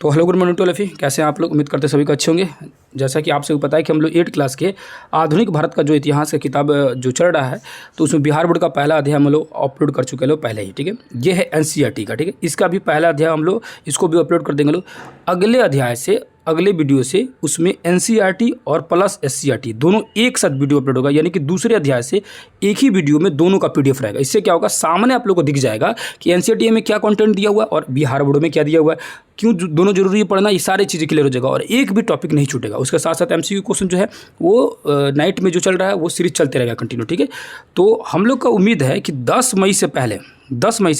तो hello good morning to all of you, कैसे हैं आप लोग। उम्मीद करते सभी को अच्छे होंगे। जैसा कि आप सभी को पता है कि हम लोग 8 क्लास के आधुनिक भारत का जो इतिहास का किताब जो चल रहा है, तो उसमें बिहार बोर्ड का पहला अध्याय हम लोग अपलोड कर चुके हैं लोग पहले ही। ठीक है, ये है एनसीईआरटी का। ठीक है, इसका भी पहला अध्याय हम लोग इसको भी अपलोड कर देंगे लोग अगले अध्याय से, अगले वीडियो से। उसमें एनसीईआरटी और प्लस एससीईआरटी दोनों एक साथ वीडियो अपलोड होगा, यानी कि दूसरे अध्याय से एक ही वीडियो में दोनों का पीडीएफ रहेगा। इससे क्या होगा, सामने आप लोग को दिख जाएगा कि एनसीईआरटी में क्या कंटेंट दिया हुआ है और बिहार बोर्ड में क्या दिया हुआ है, क्यों दोनों जरूरी है पढ़ना, ये सारी चीज़ें क्लियर हो जाएगा और एक भी टॉपिक नहीं छूटेगा। उसके साथ साथ एमसीक्यू क्वेश्चन जो है वो नाइट में जो चल रहा है वो सीरीज चलते रहेगा कंटिन्यू। ठीक है, तो हम लोग का उम्मीद है कि 10 मई से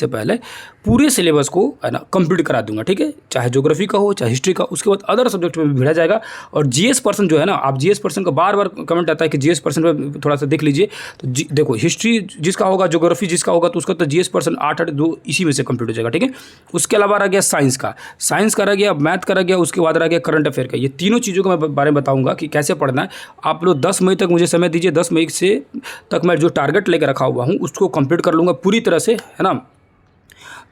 पहले पूरे सिलेबस को है ना कंप्लीट करा दूंगा। ठीक है, चाहे ज्योग्राफी का हो चाहे हिस्ट्री का, उसके बाद अदर सब्जेक्ट में भी भिड़ा जाएगा। और जीएस पर्सन जो है ना, आप जीएस पर्सन का बार बार कमेंट आता है कि जीएस पर्सन पर थोड़ा सा देख लीजिए। तो देखो, हिस्ट्री जिसका होगा, ज्योग्राफी जिसका होगा, तो उसका तो जीएस पर्सन 8-8-2 इसी में से कंप्लीट हो जाएगा। ठीक है, उसके अलावा रह गया साइंस का रह गया, मैथ का रह गया, उसके बाद रह गया करंट अफेयर का। ये तीनों चीज़ों का मैं बारे में बताऊंगा कि कैसे पढ़ना है। आप लोग 10 मई तक मुझे समय दीजिए। 10 मई से तक मैं जो टारगेट लेकर रखा हुआ हूँ उसको कंप्लीट कर लूँगा पूरी तरह से, है ना।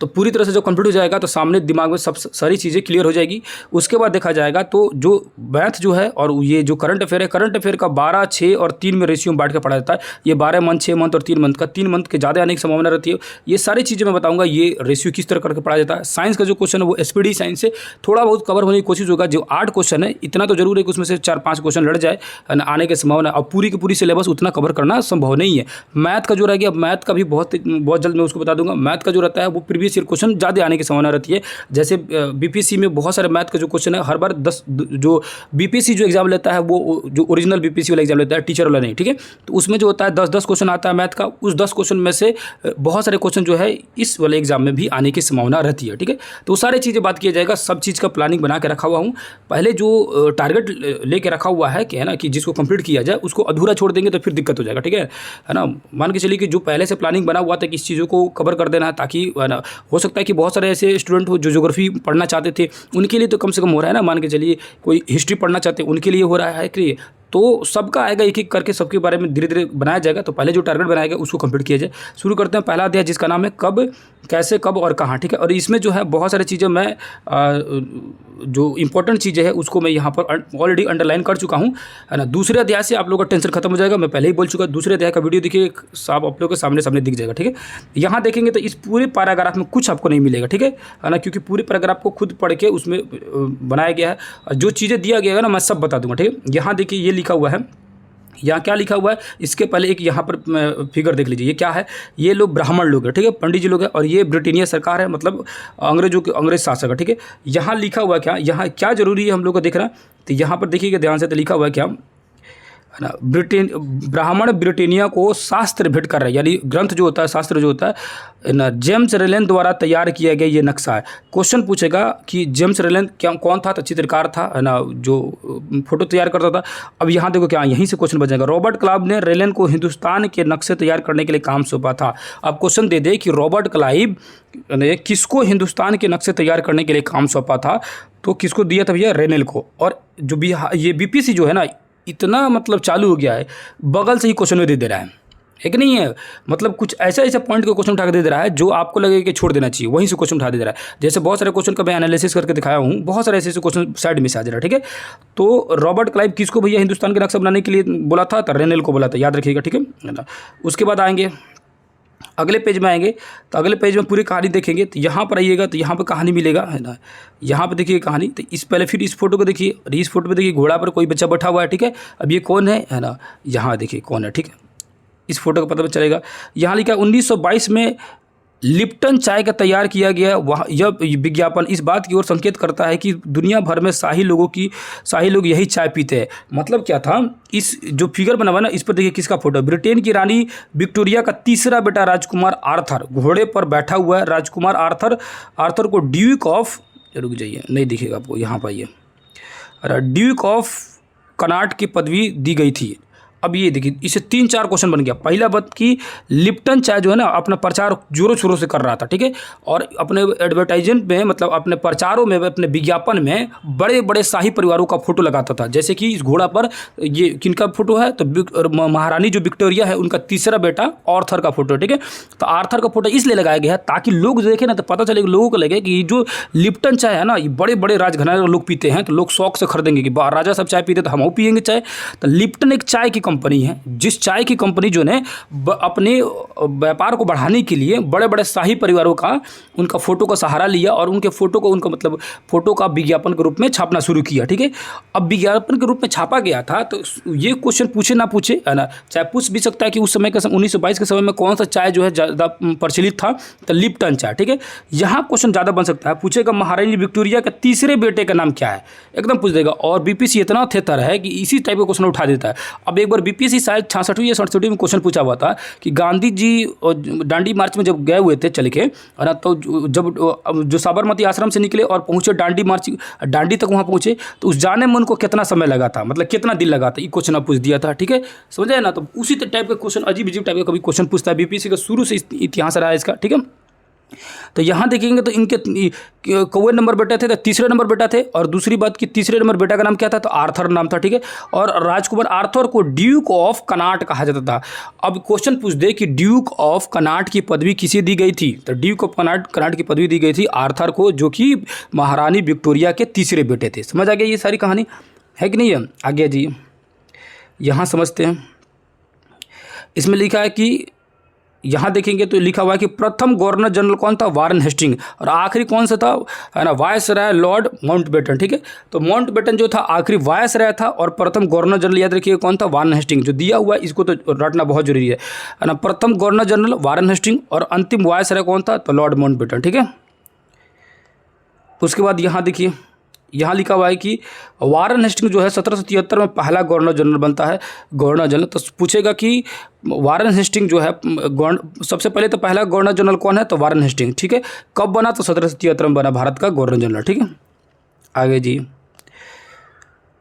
तो पूरी तरह से जब कंप्लीट हो जाएगा तो सामने दिमाग में सब सारी चीज़ें क्लियर हो जाएगी। उसके बाद देखा जाएगा तो जो मैथ जो है और ये जो करंट अफेयर है, करंट अफेयर का 12, 6 और 3 में रेशियो में बांट के पढ़ा जाता है। ये 12 मंथ, 6 मंथ और 3 मंथ का, 3 मंथ के ज़्यादा आने की संभावना रहती है। ये सारी चीज़ें मैं बताऊँगा, ये रेशियो किस तरह करके पढ़ा जाता है। साइंस का जो क्वेश्चन है वो एसपीडी साइंस से थोड़ा बहुत कवर होने की कोशिश होगा। जो 8 क्वेश्चन है, इतना तो जरूर है कि उसमें से 4-5 क्वेश्चन लड़ जाए आने की संभावना। अब पूरी की पूरी सिलेबस उतना कवर करना संभव नहीं है। मैथ का जो रह गया, मैथ का भी बहुत जल्द मैं उसको बता दूंगा। मैथ का जो रहता है वो प्रीवियस ईयर क्वेश्चन ज़्यादा आने की संभावना रहती है। जैसे बीपीएससी में बहुत सारे मैथ का जो क्वेश्चन है, हर बार 10 जो बीपीएससी जो एग्जाम लेता है वो जो ओरिजिनल बीपीएससी वाला एग्जाम लेता है, टीचर वाला नहीं। ठीक है, तो उसमें जो होता है 10-10 क्वेश्चन आता है मैथ का। उस 10 क्वेश्चन में से बहुत सारे क्वेश्चन जो है इस वाले एग्जाम में भी आने की संभावना रहती है। ठीक है, तो सारी चीज़ें बात किया जाएगा। सब चीज़ का प्लानिंग बना के रखा हुआ हूँ। पहले जो टारगेट लेके रखा हुआ है कि है ना, कि जिसको कंप्लीट किया जाए, उसको अधूरा छोड़ देंगे तो फिर दिक्कत हो जाएगा। ठीक है ना। मान के चलिए कि जो पहले से प्लानिंग बना हुआ था कि इस चीज़ों को कवर कर देना है, ताकि है ना, हो सकता है कि बहुत सारे ऐसे स्टूडेंट हो जो ज्योग्राफी पढ़ना चाहते थे, उनके लिए तो कम से कम हो रहा है ना। मान के चलिए कोई हिस्ट्री पढ़ना चाहते हैं, उनके लिए हो रहा है कि तो सबका आएगा, एक एक करके सबके बारे में धीरे धीरे बनाया जाएगा। तो पहले जो टारगेट बनाएगा उसको कंप्लीट किया जाए। शुरू करते हैं पहला अध्याय जिसका नाम है कब, कैसे, कब और कहाँ। ठीक है, और इसमें जो है बहुत सारी चीज़ें मैं जो इंपॉर्टेंट चीज़ें हैं उसको मैं यहाँ पर ऑलरेडी अंडरलाइन कर चुका हूँ, है ना। दूसरे अध्याय से आप लोगों का टेंशन खत्म हो जाएगा। मैं पहले ही बोल चुका, दूसरे अध्याय का वीडियो देखिए, सब आप लोगों के सामने सामने दिख जाएगा। ठीक है, यहाँ देखेंगे तो इस पूरे पैराग्राफ में कुछ आपको नहीं मिलेगा। ठीक है ना, क्योंकि पूरे पैराग्राफ को खुद पढ़ के उसमें बनाया गया है। और जो चीज़ें दिया गया है ना, मैं सब बता दूंगा। ठीक है, यहाँ देखिए ये लिखा हुआ है, यहाँ क्या लिखा हुआ है, इसके पहले एक यहाँ पर फिगर देख लीजिए। ये क्या है, ये लोग ब्राह्मण लोग हैं। ठीक है, पंडित जी लोग हैं, और ये ब्रिटेनिया सरकार है, मतलब अंग्रेज शासक है। ठीक है, यहाँ लिखा हुआ क्या, यहाँ क्या जरूरी है हम लोग को देखना। तो यहाँ पर देखिएगा ध्यान से, तो लिखा हुआ है क्या, है ना, ब्राह्मण ब्रिटेनिया को शास्त्र भेंट कर रहे हैं, यानी ग्रंथ जो होता है, शास्त्र जो होता है ना, जेम्स रेलन द्वारा तैयार किया गया ये नक्शा है। क्वेश्चन पूछेगा कि जेम्स रेलन क्या कौन था, तो चित्रकार था, है ना, जो फोटो तैयार करता था। अब यहाँ देखो क्या, यहीं से क्वेश्चन बचेगा। रॉबर्ट क्लाइव ने रेलन को हिंदुस्तान के नक्शे तैयार करने के लिए काम सौंपा था। अब क्वेश्चन दे दे कि रॉबर्ट क्लाइव ने किसको हिंदुस्तान के नक्शे तैयार करने के लिए काम सौंपा था, तो किसको दिया था भैया, रेनेल को। और जो ये बीपीसी जो है ना, इतना मतलब चालू हो गया है, बगल से ही क्वेश्चन में दे दे रहा है कि नहीं है। मतलब कुछ ऐसा पॉइंट का क्वेश्चन उठा के दे रहा है जो आपको लगे कि छोड़ देना चाहिए, वहीं से क्वेश्चन उठा दे रहा है। जैसे बहुत सारे क्वेश्चन का मैं एनालिसिस करके दिखाया हूँ, बहुत सारे ऐसे क्वेश्चन साइड में से आ जा रहा है। ठीक है, तो रॉबर्ट क्लाइव किसको भैया हिंदुस्तान के नक्शा बनाने के लिए बोला था, तो रेनेल को बोला था, याद रखिएगा। ठीक है ना, उसके बाद आएंगे अगले पेज में आएंगे, तो अगले पेज में पूरी कहानी देखेंगे। तो यहाँ पर आइएगा तो यहाँ पर कहानी मिलेगा, है ना। यहाँ पर देखिए कहानी, तो इस पहले फिर इस फोटो को देखिए, और इस फोटो में देखिए घोड़ा पर कोई बच्चा बैठा हुआ है। ठीक है, अब ये कौन है ना, यहाँ देखिए कौन है। ठीक है, इस फोटो का पता चलेगा। यहाँ लिखा 1922 में लिप्टन चाय का तैयार किया गया वह यह विज्ञापन इस बात की ओर संकेत करता है कि दुनिया भर में शाही लोग यही चाय पीते हैं। मतलब क्या था, इस जो फिगर बना हुआ ना, इस पर देखिए किसका फोटो, ब्रिटेन की रानी विक्टोरिया का तीसरा बेटा राजकुमार आर्थर घोड़े पर बैठा हुआ है। राजकुमार आर्थर को ड्यूक ऑफ, रुक जाइए नहीं दिखेगा आपको, यहाँ पर आइए, ड्यूक ऑफ कनाट की पदवी दी गई थी। अब ये देखिए, इसे 3-4 क्वेश्चन बन गया। पहला बात कि लिप्टन चाय जो है ना अपना प्रचार जोरों शोरों से कर रहा था, ठीक है, और अपने एडवर्टाइजमेंट में, मतलब अपने प्रचारों में, अपने विज्ञापन में बड़े बड़े शाही परिवारों का फोटो लगाता था। जैसे कि इस घोड़ा पर ये किनका फोटो है, तो महारानी जो विक्टोरिया है उनका तीसरा बेटा आर्थर का फोटो, ठीक है। तो आर्थर का फोटो इसलिए लगाया गया है ताकि लोग देखें ना तो पता चले, लोगों को लगे कि जो लिप्टन चाय है ना ये बड़े बड़े राजघराने लोग पीते हैं, तो लोग शौक से खरीदेंगे कि राजा सब चाय पीते तो हम पियेंगे चाय। तो लिप्टन एक चाय की कंपनी है, जिस चाय की कंपनी जो ने अपने व्यापार को बढ़ाने के लिए बड़े बड़े शाही परिवारों का उनका फोटो का सहारा लिया और उनके फोटो को, उनका मतलब फोटो का विज्ञापन के रूप में छापना शुरू किया, ठीक है। अब विज्ञापन के रूप में छापा गया था तो ये क्वेश्चन पूछे ना पूछे, है ना, चाहे पूछ भी सकता है कि उस समय के 1922 के समय में कौन सा चाय जो है ज़्यादा प्रचलित था, तो लिप्टन चाय, ठीक है। यहाँ क्वेश्चन ज़्यादा बन सकता है, पूछेगा महारानी विक्टोरिया के तीसरे बेटे का नाम क्या है, एकदम पूछ देगा। और बीपीएससी इतना थेतर है कि इसी टाइप का क्वेश्चन उठा देता है। अब एक बार बीपीएससी शायद 66वीं या 67वीं में क्वेश्चन पूछा हुआ था कि गांधी जी दांडी मार्च में जब गए हुए थे चल के, है ना, तो जब जो साबरमती आश्रम से निकले और पहुंचे दांडी तक वहाँ पहुंचे, तो उस जाने में उनको कितना समय लगा था, मतलब कितना दिन लगा था, ये क्वेश्चन पूछ दिया था, ठीक है, समझे ना। तो उसी टाइप का क्वेश्चन, अजीब अजीब टाइप का कभी क्वेश्चन पूछता है बीपीएससी का, शुरू से इतिहास रहा है इसका, ठीक है। तो यहाँ देखेंगे तो इनके कौन नंबर बेटा थे, तो तीसरे नंबर बेटा थे। और दूसरी बात कि तीसरे नंबर बेटा का नाम क्या था, तो आर्थर नाम था, ठीक है। और राजकुमार आर्थर को ड्यूक ऑफ कनाट कहा जाता था। अब क्वेश्चन पूछ दे कि ड्यूक ऑफ कनाट की पदवी किसे दी गई थी, तो ड्यूक ऑफ कनाट की पदवी दी गई थी आर्थर को, जो कि महारानी विक्टोरिया के तीसरे बेटे थे। समझ आ गया ये सारी कहानी है कि नहीं है। आगे जी यहाँ समझते हैं, इसमें लिखा है कि यहाँ देखेंगे तो लिखा हुआ है कि प्रथम गवर्नर जनरल कौन था, वारन हेस्टिंग। और आखिरी कौन सा था, है ना, वायसराय लॉर्ड माउंटबेटन, ठीक है। तो माउंटबेटन जो था आखिरी वायसराय था, और प्रथम गवर्नर जनरल याद रखिए कौन था, वारन हेस्टिंग। जो दिया हुआ है इसको तो रटना बहुत जरूरी है ना। प्रथम गवर्नर जनरल वारन हेस्टिंग और अंतिम वायसराय कौन था, तो लॉर्ड माउंटबेटन, ठीक है। उसके बाद यहाँ देखिए, यहाँ लिखा हुआ है कि वारन हेस्टिंग जो है 1773 में पहला गवर्नर जनरल बनता है, गवर्नर जनरल। तो पूछेगा कि वारन हेस्टिंग जो है सबसे पहले तो पहला गवर्नर जनरल कौन है, तो वारन हेस्टिंग, ठीक है। कब बना, तो 1773 में बना भारत का गवर्नर जनरल, ठीक है। आगे जी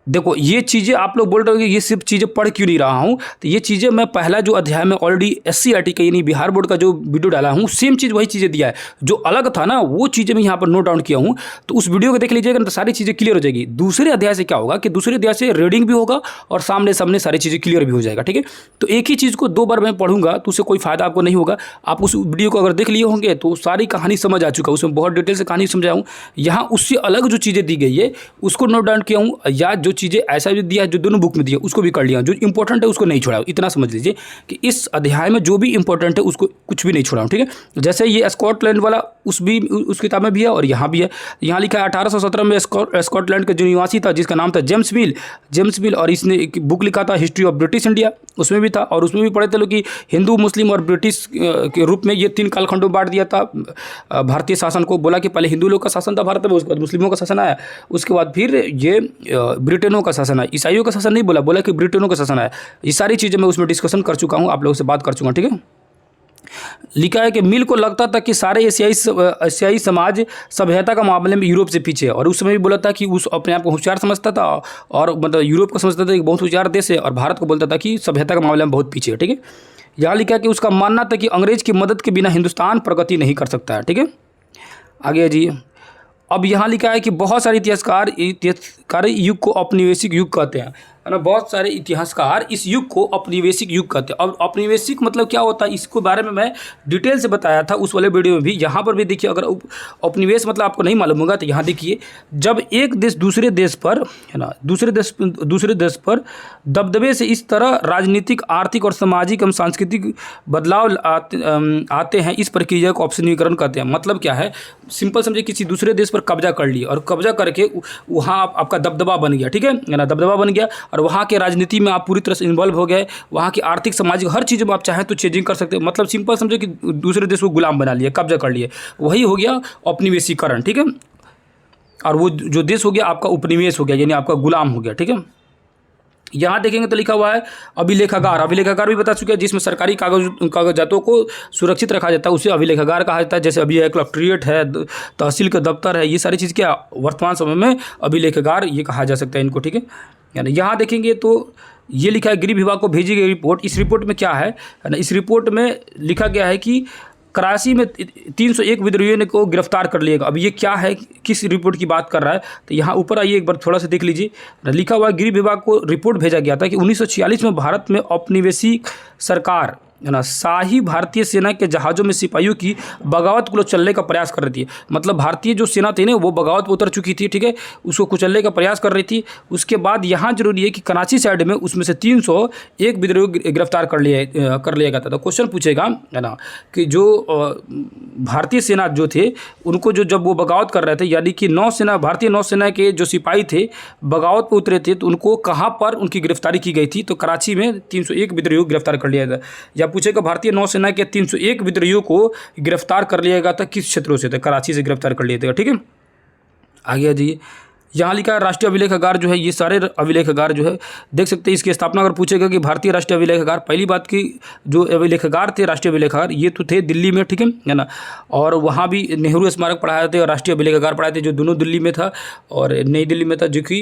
देखो, ये चीज़ें आप लोग बोल रहे हो कि ये सिर्फ चीज़ें पढ़ क्यों नहीं रहा हूँ, तो ये चीज़ें मैं पहला जो अध्याय में ऑलरेडी SCERT का यानी बिहार बोर्ड का जो वीडियो डाला हूँ, सेम चीज़ वही चीज़ें दिया है। जो अलग था ना वो चीज़ें मैं यहाँ पर नोट डाउन किया हूँ, तो उस वीडियो को देख लीजिएगा तो सारी चीज़ें क्लियर हो जाएगी। दूसरे अध्याय से क्या होगा कि दूसरे अध्याय से रीडिंग भी होगा और सामने सामने सारी चीज़ें क्लियर भी हो जाएगा, ठीक है। तो एक ही चीज़ को 2 बार मैं पढ़ूंगा तो उससे कोई फायदा आपको नहीं होगा। आप उस वीडियो को अगर देख लिए होंगे तो सारी कहानी समझ आ चुका, उसमें बहुत डिटेल से कहानी समझाऊँ। यहाँ उससे अलग जो चीज़ें दी गई है उसको नोट डाउन किया हूँ, या जो चीज़ें ऐसा भी जो दोनों बुक में दिया उसको भी कर लिया, जो इंपॉर्टेंट है उसको नहीं छोड़ा। इतना समझ लीजिए कि इस अध्याय में जो भी इंपॉर्टेंट है उसको कुछ भी नहीं छोड़ा, ठीक है। जैसे ये स्कॉटलैंड वाला उस किताब में भी है और यहाँ भी है। यहाँ लिखा है 1817 में स्कॉटलैंड का जो निवासी था जिसका नाम था जेम्स मिल, और इसने एक बुक लिखा था हिस्ट्री ऑफ ब्रिटिश इंडिया, उसमें भी था। और उसमें भी पढ़े थे लोग कि हिंदू, मुस्लिम और ब्रिटिश के रूप में ये 3 कालखंडों में बांट दिया था भारतीय शासन को। बोला कि पहले हिंदू लोग का शासन था भारत में, उसके बाद मुस्लिमों का शासन आया, उसके बाद फिर ये ब्रिटेनों का शासन आया, ईसाइयों का शासन नहीं बोला कि ब्रिटेनों का शासन आया। ये सारी चीज़ें मैं उसमें डिस्कशन कर चुका हूँ, आप लोगों से बात कर चुका हूँ, ठीक है। लिखा है कि मिल को लगता था कि सारे एशियाई समाज सभ्यता का मामले में यूरोप से पीछे है, और उस समय भी बोला था कि उस अपने आप को होशियार समझता था, और मतलब यूरोप को समझता था कि बहुत होशियार देश है, और भारत को बोलता था कि सभ्यता के मामले में बहुत पीछे है, ठीक है। यहाँ लिखा है कि उसका मानना था कि अंग्रेज की मदद के बिना हिंदुस्तान प्रगति नहीं कर सकता है, ठीक है। आगे जी अब यहाँ लिखा है कि बहुत सारे इतिहासकार युग को औपनिवेशिक युग कहते हैं, है ना। बहुत सारे इतिहासकार इस युग को औपनिवेशिक युग कहते हैं। अब औपनिवेशिक मतलब क्या होता है, इसको बारे में मैं डिटेल से बताया था उस वाले वीडियो में भी। यहाँ पर भी देखिए, अगर औपनिवेश मतलब आपको नहीं मालूम होगा तो यहाँ देखिए, जब एक देश दूसरे देश पर, है ना, दूसरे देश पर दबदबे से इस तरह राजनीतिक, आर्थिक और सामाजिक एवं सांस्कृतिक बदलाव आते हैं, इस प्रक्रिया को औपनिवेशीकरण कहते हैं। मतलब क्या है, सिंपल समझे, किसी दूसरे देश पर कब्जा कर लिया और कब्जा करके वहाँ आपका दबदबा बन गया, ठीक है ना, दबदबा बन गया, और वहाँ के राजनीति में आप पूरी तरह से इन्वॉल्व हो गए, वहाँ की आर्थिक, सामाजिक हर चीज़ में आप चाहें तो चेंजिंग कर सकते हो। मतलब सिंपल समझे कि दूसरे देश को गुलाम बना लिया, कब्जा कर लिए, वही हो गया औपनिवेशीकरण, ठीक है। और वो जो देश हो गया आपका उपनिवेश हो गया, यानी आपका गुलाम हो गया, ठीक है। यहाँ देखेंगे तो लिखा हुआ है अभिलेखागार भी बता चुके हैं, जिसमें सरकारी कागजातों को सुरक्षित रखा जाता है, उसे अभिलेखागार कहा जाता है। जैसे अभी कलेक्ट्रेट है, तहसील का दफ्तर है, ये सारी चीज़ क्या वर्तमान समय में अभिलेखागार ये कहा जा सकता है इनको, ठीक है। यानी यहाँ देखेंगे तो ये लिखा है गृह विभाग को भेजी गई रिपोर्ट। इस रिपोर्ट में क्या है ना, इस रिपोर्ट में लिखा गया है कि कराची में 301 विद्रोहियों को गिरफ्तार कर लिएगा। अब ये क्या है, किस रिपोर्ट की बात कर रहा है, तो यहाँ ऊपर आइए एक बार थोड़ा सा देख लीजिए। लिखा हुआ गृह विभाग को रिपोर्ट भेजा गया था कि 1946 में भारत में औपनिवेशिक सरकार है ना शाही भारतीय सेना के जहाज़ों में सिपाहियों की बगावत को कुचलने का प्रयास कर रही थी। मतलब भारतीय जो सेना थी ना वो बगावत पर उतर चुकी थी, ठीक है, उसको कुचलने का प्रयास कर रही थी। उसके बाद यहाँ जरूरी है कि कराची साइड में उसमें से 301 विद्रोह गिरफ्तार कर लिया गया था। तो क्वेश्चन पूछेगा है ना कि जो भारतीय सेना जो थे उनको जब वो बगावत कर रहे थे, यानी कि नौसेना, भारतीय नौसेना के जो सिपाही थे बगावत पर उतरे थे, तो उनको कहाँ पर उनकी गिरफ्तारी की गई थी, तो कराची में 301 विद्रोहियों को गिरफ्तार कर लिया था। या पूछेगा भारतीय नौसेना के 301 विद्रोहियों को गिरफ्तार कर लिया गया था किस क्षेत्रों से, तो कराची से गिरफ्तार कर लिया था। ठीक है, आगे आ जाइए। यहाँ लिखा है राष्ट्रीय अभिलेखागार जो है, ये सारे अभिलेखागार जो है देख सकते हैं। इसकी स्थापना अगर पूछेगा कि भारतीय राष्ट्रीय अभिलेखागार, पहली बात की जो अभिलेखागार थे राष्ट्रीय अभिलेखागार ये तो थे दिल्ली में, ठीक है ना, और वहाँ भी नेहरू स्मारक पढ़ाए थे और राष्ट्रीय अभिलेखागार पढ़ाए थे, जो दोनों दिल्ली में था और नई दिल्ली में था, जो कि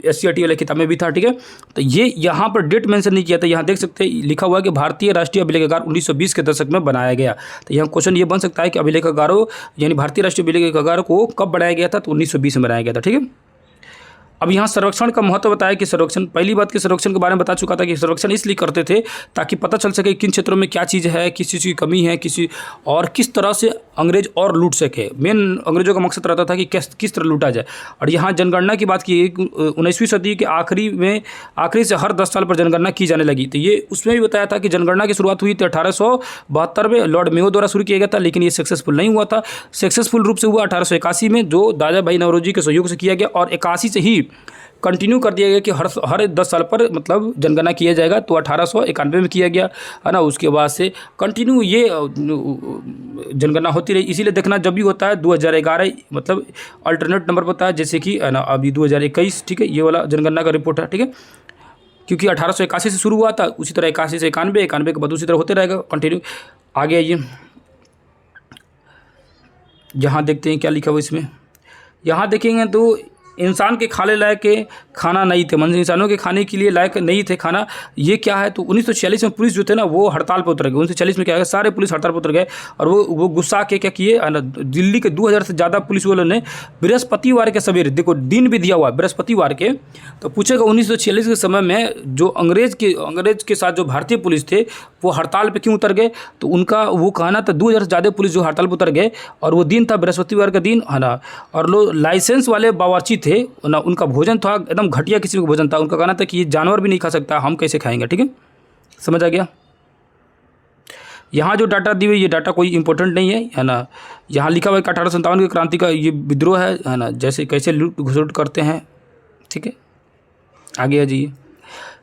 SCRT वाले किताब में भी था। ठीक है, तो ये यहाँ पर डेट मेंशन नहीं किया था। यहाँ देख सकते हैं लिखा हुआ है कि भारतीय राष्ट्रीय अभिलेखागार 1920 के दशक में बनाया गया। तो यहाँ क्वेश्चन ये बन सकता है कि अभिलेखागारों यानी भारतीय राष्ट्रीय अभिलेखागार को कब बनाया गया था, तो 1920 में बनाया गया था। ठीक है, अब यहाँ संरक्षण का महत्व बताया कि संरक्षण, पहली बात कि संरक्षण के बारे में बता चुका था कि संरक्षण इसलिए करते थे ताकि पता चल सके किन क्षेत्रों में क्या चीज़ है, किस चीज़ की कमी है, और किस तरह से अंग्रेज और लूट सके। मेन अंग्रेजों का मकसद रहता था कि किस तरह लूटा जाए। और यहाँ जनगणना की बात की, 19वीं सदी के आखिरी से हर 10 साल पर जनगणना की जाने लगी। तो ये उसमें भी बताया था कि जनगणना की शुरुआत हुई थी 1872 में लॉर्ड मेयो द्वारा शुरू किया गया था, लेकिन ये सक्सेसफुल नहीं हुआ था। सक्सेसफुल रूप से हुआ 1881 में, जो दादा भाई नौरोजी के सहयोग से किया गया, और 81 से ही कंटिन्यू कर दिया गया कि हर 10 साल पर मतलब जनगणना किया जाएगा। तो 1891 में किया गया है ना, उसके बाद से कंटिन्यू ये जनगणना होती रही। इसीलिए देखना जब भी होता है 2011 मतलब अल्टरनेट नंबर होता है, जैसे कि है ना अभी 2021, ठीक है, ये वाला जनगणना का रिपोर्ट है। ठीक है, क्योंकि 1881 से शुरू हुआ था, उसी तरह 81 से 91 के बाद उसी तरह होते रहेगा कंटिन्यू। आगे आइए, यहाँ देखते हैं क्या लिखा हुआ इसमें। यहाँ देखेंगे तो इंसान के खाने लायक के खाना नहीं थे, मतलब इंसानों के खाने के लिए लायक नहीं थे खाना। ये क्या है, तो 1946 में पुलिस जो थे ना वो हड़ताल पर उतर गए। 1946 में क्या है, सारे पुलिस हड़ताल पर उतर गए और वो गुस्सा के क्या किए, दिल्ली के 2000 से ज़्यादा पुलिस वालों ने बृहस्पतिवार के सवेरे, देखो दिन भी दिया हुआ है बृहस्पतिवार के, तो पूछेगा 1946 के समय में जो अंग्रेज के साथ जो भारतीय पुलिस थे वो हड़ताल पर क्यों उतर गए, तो उनका वो कहना था 2000 से ज़्यादा पुलिस जो हड़ताल पर उतर गए, और वो दिन था बृहस्पतिवार का दिन है ना, और लोग लाइसेंस वाले बावर्ची थे ना, उनका भोजन था एकदम घटिया किस्म का भोजन था। उनका कहना था कि ये जानवर भी नहीं खा सकता, हम कैसे खाएंगे। ठीक है, समझ आ गया। यहाँ जो डाटा दी हुई ये डाटा कोई इंपॉर्टेंट नहीं है ना। यहाँ लिखा हुआ है 1857 की क्रांति का ये विद्रोह है ना, जैसे कैसे लूट घुसूट करते हैं। ठीक है, आगे आ जाइए।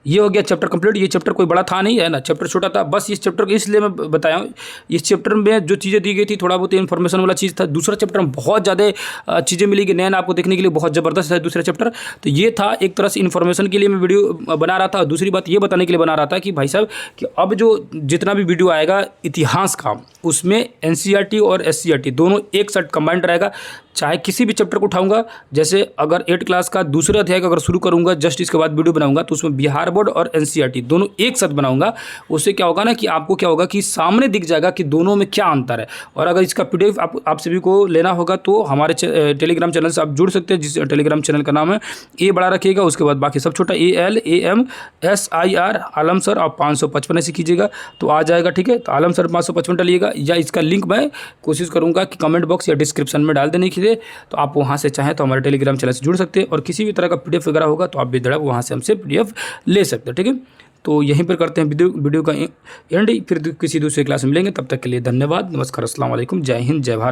ये हो गया चैप्टर कंप्लीट। ये चैप्टर कोई बड़ा था नहीं है ना, चैप्टर छोटा था, बस इस चैप्टर को इसलिए मैं बताया हूँ। इस चैप्टर में जो चीज़ें दी गई थी थोड़ा बहुत इन्फॉर्मेशन वाला चीज़ था। दूसरा चैप्टर में बहुत ज़्यादा चीज़ें मिलेगी, नया आपको देखने के लिए बहुत ज़बरदस्त है दूसरा चैप्टर। तो ये था एक तरह से इन्फॉर्मेशन के लिए मैं वीडियो बना रहा था। दूसरी बात ये बताने के लिए बना रहा था कि भाई साहब कि अब जो जितना भी वीडियो आएगा इतिहास का, उसमें NCERT और SCERT दोनों एक साथ कंबाइंड रहेगा। चाहे किसी भी चैप्टर को उठाऊंगा, जैसे अगर 8 क्लास का दूसरे अध्याय का अगर शुरू करूंगा जस्ट इसके बाद वीडियो बनाऊंगा, तो उसमें बिहार बोर्ड और NCERT दोनों एक साथ बनाऊंगा। उससे क्या होगा ना कि आपको क्या होगा कि सामने दिख जाएगा कि दोनों में क्या अंतर है। और अगर इसका PDF आप सभी को लेना होगा तो हमारे टेलीग्राम चैनल से आप जुड़ सकते हैं, जिस टेलीग्राम चैनल का नाम है A बड़ा रखिएगा, उसके बाद बाकी सब छोटा ALAMSIR आलम सर, आप 555 ऐसे कीजिएगा तो आ जाएगा। ठीक है, तो आलम सर 555 डालिएगा, या इसका लिंक मैं कोशिश करूँगा कि कमेंट बॉक्स या डिस्क्रिप्शन में डाल देने के लिए, तो आप वहाँ से चाहें तो हमारे टेलीग्राम चैनल से जुड़ सकते हैं। और किसी भी तरह का PDF वगैरह होगा तो आप बेधड़क वहाँ से हमसे PDF ले सकते हैं। ठीक है, तो यहीं पर करते हैं वीडियो का एंड, फिर किसी दूसरे क्लास में मिलेंगे। तब तक के लिए धन्यवाद, नमस्कार, अस्सलाम वालेकुम, जय हिंद, जय भारत।